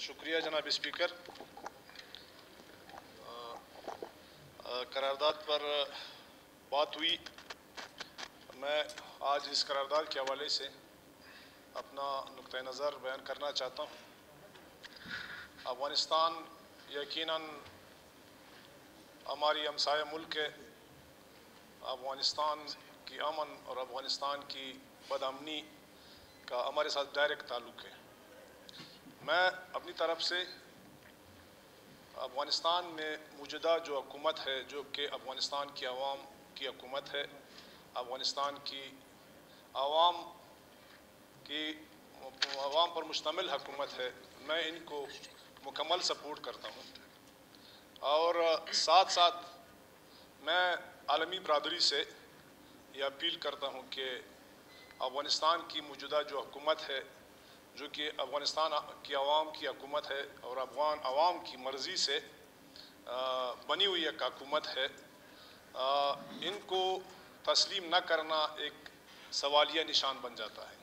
شکریہ جناب اسپیکر. قرارداد پر بات ہوئی. میں آج اس قرارداد کے حوالے سے اپنا نقطۂ نظر بیان کرنا چاہتا ہوں. افغانستان یقیناً ہماری ہمسایہ ملک ہے. افغانستان کی امن اور افغانستان کی بدامنی کا ہمارے ساتھ ڈائریکٹ تعلق ہے. میں اپنی طرف سے افغانستان میں موجودہ جو حکومت ہے، جو کہ افغانستان کی عوام کی حکومت ہے، افغانستان کی عوام پر مشتمل حکومت ہے، میں ان کو مکمل سپورٹ کرتا ہوں. اور ساتھ ساتھ میں عالمی برادری سے یہ اپیل کرتا ہوں کہ افغانستان کی موجودہ جو حکومت ہے، جو کہ افغانستان کی عوام کی حکومت ہے اور افغان عوام کی مرضی سے بنی ہوئی ایک حکومت ہے، ان کو تسلیم نہ کرنا ایک سوالیہ نشان بن جاتا ہے.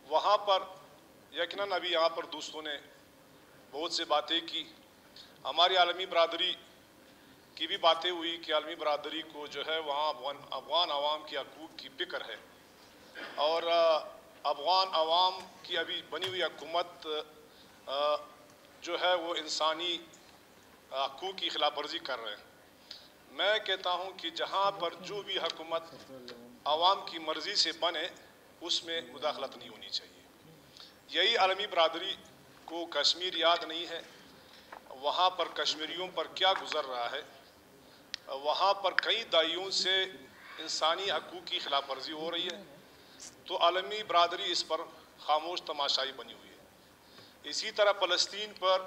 وہاں پر یقیناً ابھی یہاں پر دوستوں نے بہت سے باتیں کی. ہماری عالمی برادری کی بھی باتیں ہوئی کہ عالمی برادری کو جو ہے وہاں افغان عوام کی حقوق کی فکر ہے، اور افغان عوام کی ابھی بنی ہوئی حکومت جو ہے وہ انسانی حقوق کی خلاف ورزی کر رہے ہیں. میں کہتا ہوں کہ جہاں پر جو بھی حکومت عوام کی مرضی سے بنے اس میں مداخلت نہیں ہونی چاہیے. یہی عالمی برادری کو کشمیر یاد نہیں ہے، وہاں پر کشمیریوں پر کیا گزر رہا ہے. وہاں پر کئی دہائیوں سے انسانی حقوق کی خلاف ورزی ہو رہی ہے، تو عالمی برادری اس پر خاموش تماشائی بنی ہوئی ہے. اسی طرح فلسطین پر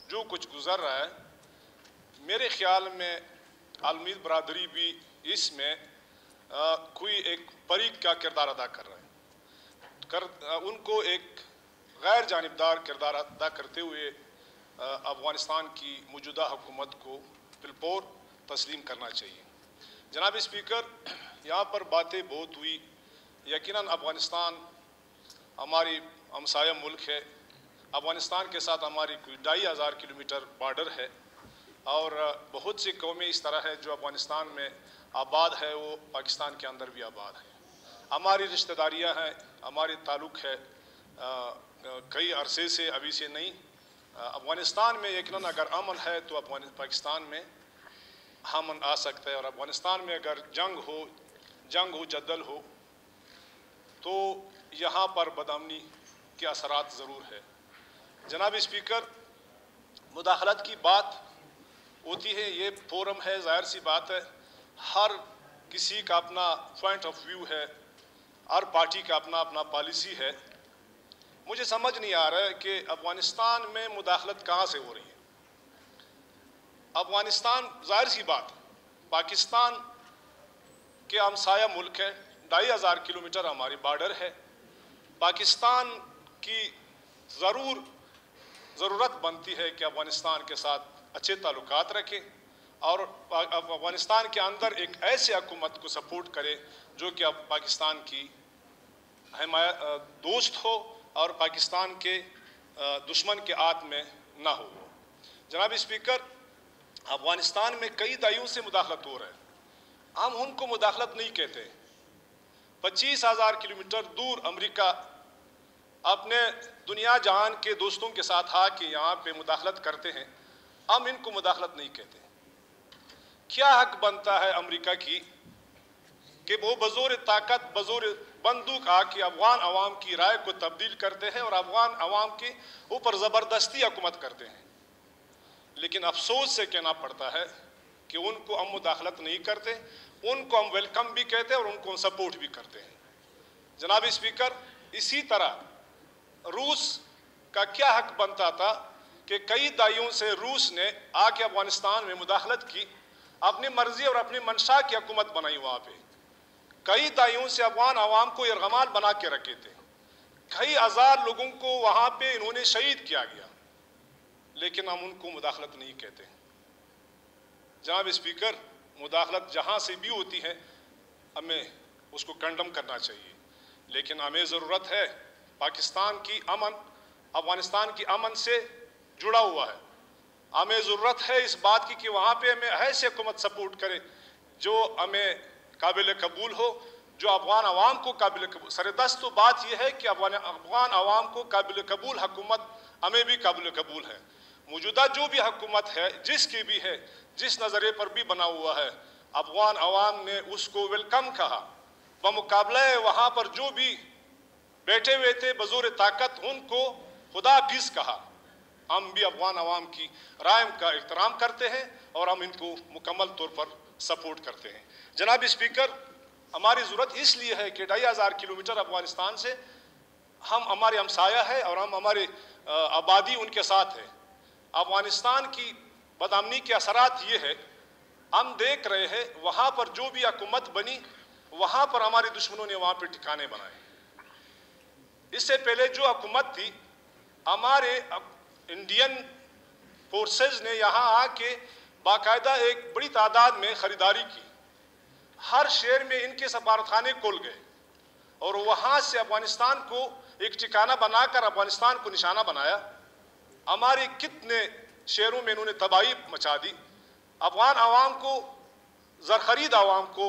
جو کچھ گزر رہا ہے، میرے خیال میں عالمی برادری بھی اس میں کوئی ایک فریق کا کردار ادا کر رہا ہے. ان کو ایک غیر جانبدار کردار ادا کرتے ہوئے افغانستان کی موجودہ حکومت کو بالفور تسلیم کرنا چاہیے. جناب اسپیکر، یہاں پر باتیں بہت ہوئی. یقیناً افغانستان ہماری ہمسایہ ملک ہے. افغانستان کے ساتھ ہماری کوئی 2500 کلومیٹر بارڈر ہے، اور بہت سی قومیں اس طرح ہے جو افغانستان میں آباد ہے، وہ پاکستان کے اندر بھی آباد ہے. ہماری رشتہ داریاں ہیں، ہمارے تعلق ہے کئی عرصے سے، ابھی سے نہیں. افغانستان میں یقیناً اگر امن ہے تو پاکستان میں امن آ سکتا ہے، اور افغانستان میں اگر جنگ ہو جدل ہو تو یہاں پر بدامنی کے اثرات ضرور ہے. جناب اسپیکر، مداخلت کی بات ہوتی ہے، یہ فورم ہے، ظاہر سی بات ہے ہر کسی کا اپنا پوائنٹ آف ویو ہے، ہر پارٹی کا اپنا اپنا پالیسی ہے. مجھے سمجھ نہیں آ رہا ہے کہ افغانستان میں مداخلت کہاں سے ہو رہی ہے. افغانستان ظاہر سی بات پاکستان کے ہمسایہ ملک ہے، 2500 کلومیٹر ہماری بارڈر ہے. پاکستان کی ضرورت بنتی ہے کہ افغانستان کے ساتھ اچھے تعلقات رکھے، اور افغانستان کے اندر ایک ایسے حکومت کو سپورٹ کرے جو کہ اب پاکستان کی دوست ہو اور پاکستان کے دشمن کے ہاتھ میں نہ ہو. جناب اسپیکر، افغانستان میں کئی دہائیوں سے مداخلت ہو رہا ہے. ہم ان کو مداخلت نہیں کہتے. 25,000 کلومیٹر دور امریکہ اپنے دنیا جہان کے دوستوں کے ساتھ آ کے یہاں پہ مداخلت کرتے ہیں، ہم ان کو مداخلت نہیں کہتے. کیا حق بنتا ہے امریکہ کی کہ وہ بزور طاقت، بزور بندوق آ کے افغان عوام کی رائے کو تبدیل کرتے ہیں اور افغان عوام کے اوپر زبردستی حکومت کرتے ہیں. لیکن افسوس سے کہنا پڑتا ہے کہ ان کو ہم مداخلت نہیں کرتے، ان کو ہم ویلکم بھی کہتے ہیں اور ان کو ہم سپورٹ بھی کرتے ہیں. جناب اسپیکر، اسی طرح روس کا کیا حق بنتا تھا کہ کئی دہائیوں سے روس نے آ کے افغانستان میں مداخلت کی، اپنی مرضی اور اپنی منشا کی حکومت بنائی. وہاں پہ کئی دہائیوں سے افغان عوام کو یرغمال بنا کے رکھے تھے، کئی ہزار لوگوں کو وہاں پہ انہوں نے شہید کیا گیا، لیکن ہم ان کو مداخلت نہیں کہتے. جناب اسپیکر، مداخلت جہاں سے بھی ہوتی ہے ہمیں اس کو کنڈم کرنا چاہیے، لیکن ہمیں ضرورت ہے پاکستان کی امن افغانستان کی امن سے جڑا ہوا ہے. ہمیں ضرورت ہے اس بات کی کہ وہاں پہ ہمیں ایسی حکومت سپورٹ کرے جو ہمیں قابل قبول ہو, جو افغان عوام کو قابل قبول. سردست تو بات یہ ہے کہ افغان عوام کو قابل قبول حکومت ہمیں بھی قابل قبول ہے. موجودہ جو بھی حکومت ہے, جس کی بھی ہے, جس نظریے پر بھی بنا ہوا ہے, افغان عوام نے اس کو ویلکم کہا. بمقابلہ وہاں پر جو بھی بیٹھے ہوئے تھے بزور طاقت, ان کو خدا حافظ کہا. ہم بھی افغان عوام کی رائے کا احترام کرتے ہیں اور ہم ان کو مکمل طور پر سپورٹ کرتے ہیں. جناب اسپیکر, ہماری ضرورت اس لیے ہے کہ 2500 کلومیٹر افغانستان سے ہمارے ہمسایہ ہے اور ہمارے آبادی ان کے ساتھ ہے. افغانستان کی بدامنی کے اثرات یہ ہے, ہم دیکھ رہے ہیں وہاں پر جو بھی حکومت بنی وہاں پر ہمارے دشمنوں نے وہاں پہ ٹھکانے بنائے. اس سے پہلے جو حکومت تھی, ہمارے انڈین فورسز نے یہاں آ کے باقاعدہ ایک بڑی تعداد میں خریداری کی. ہر شہر میں ان کے سفارت خانے کھول گئے اور وہاں سے افغانستان کو ایک ٹھکانہ بنا کر افغانستان کو نشانہ بنایا. ہمارے کتنے شہروں میں انہوں نے تباہی مچا دی. افغان عوام کو, زرخرید عوام کو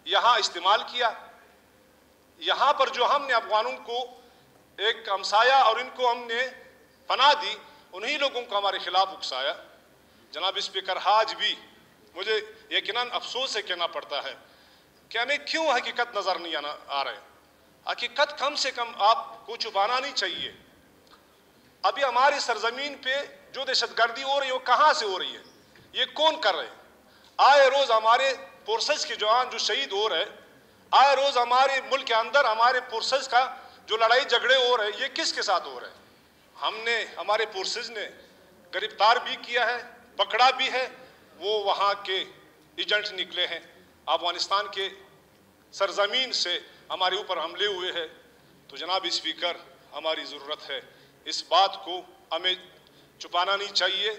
یہاں استعمال کیا. یہاں پر جو ہم نے افغانوں کو ایک ہمسایہ اور ان کو ہم نے پناہ دی, انہی لوگوں کو ہمارے خلاف اکسایا. جناب اسپیکر, آج بھی مجھے یقیناً افسوس سے کہنا پڑتا ہے کہ ہمیں کیوں حقیقت نظر نہیں آ رہے. حقیقت کم سے کم آپ کو چھپانا نہیں چاہیے. ابھی ہماری سرزمین پہ جو دہشت گردی ہو رہی ہے وہ کہاں سے ہو رہی ہے, یہ کون کر رہے ہیں؟ آئے روز ہمارے فورسز کے جوان جو شہید ہو رہے, آئے روز ہمارے ملک کے اندر ہمارے فورسز کا جو لڑائی جھگڑے ہو رہے, یہ کس کے ساتھ ہو رہے ہیں؟ ہمارے فورسز نے گرفتار بھی کیا ہے, پکڑا بھی ہے. وہ وہاں کے ایجنٹ نکلے ہیں, افغانستان کے سرزمین سے ہمارے اوپر حملے ہوئے ہیں. تو جناب اسپیکر, ہماری ضرورت ہے, اس بات کو ہمیں چھپانا نہیں چاہیے.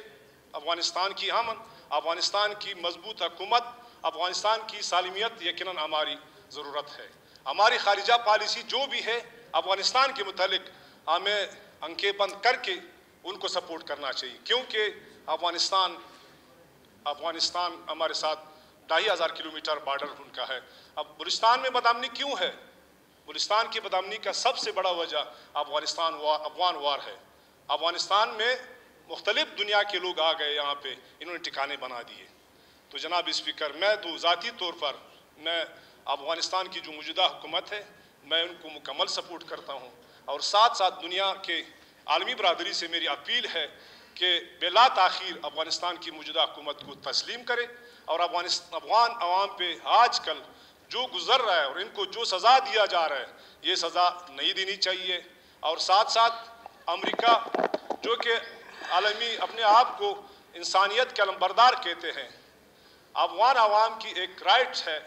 افغانستان کی امن, افغانستان کی مضبوط حکومت, افغانستان کی سالمیت یقیناً ہماری ضرورت ہے. ہماری خارجہ پالیسی جو بھی ہے افغانستان کے متعلق, ہمیں آنکھیں بند کر کے ان کو سپورٹ کرنا چاہیے, کیونکہ افغانستان ہمارے ساتھ 2500 کلومیٹر بارڈر ان کا ہے. اب بلوچستان میں بدامنی کیوں ہے؟ بلوچستان کی بدامنی کا سب سے بڑا وجہ افغان وار ہے. افغانستان میں مختلف دنیا کے لوگ آ گئے, یہاں پہ انہوں نے ٹھکانے بنا دیے. تو جناب اسپیکر, میں تو ذاتی طور پر میں افغانستان کی جو موجودہ حکومت ہے میں ان کو مکمل سپورٹ کرتا ہوں, اور ساتھ ساتھ دنیا کے عالمی برادری سے میری اپیل ہے کہ بلا تاخیر افغانستان کی موجودہ حکومت کو تسلیم کرے, اور افغان عوام پہ آج کل جو گزر رہا ہے اور ان کو جو سزا دیا جا رہا ہے یہ سزا نہیں دینی چاہیے. اور ساتھ ساتھ امریکہ جو کہ عالمی اپنے آپ کو انسانیت کے علمبردار کہتے ہیں, افغان عوام کی ایک رائٹ ہے,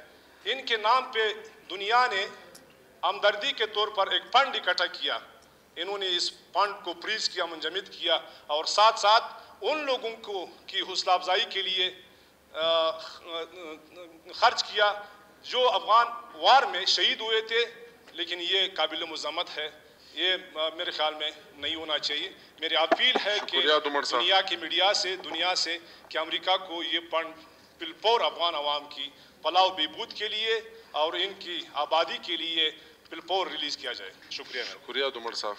ان کے نام پہ دنیا نے ہمدردی کے طور پر ایک فنڈ اکٹھا کیا. انہوں نے اس فنڈ کو فریز کیا, منجمد کیا, اور ساتھ ساتھ ان لوگوں کو کی حوصلہ افزائی کے لیے خرچ کیا جو افغان وار میں شہید ہوئے تھے. لیکن یہ قابل مذمت ہے, یہ میرے خیال میں نہیں ہونا چاہیے. میری اپیل ہے کہ دنیا کی میڈیا سے, دنیا سے کہ امریکہ کو یہ فنڈ بالفور افغان عوام کی فلاح و بہبود کے لیے اور ان کی آبادی کے لیے بالفور ریلیز کیا جائے. شکریہ. شکریہ عمر صاحب.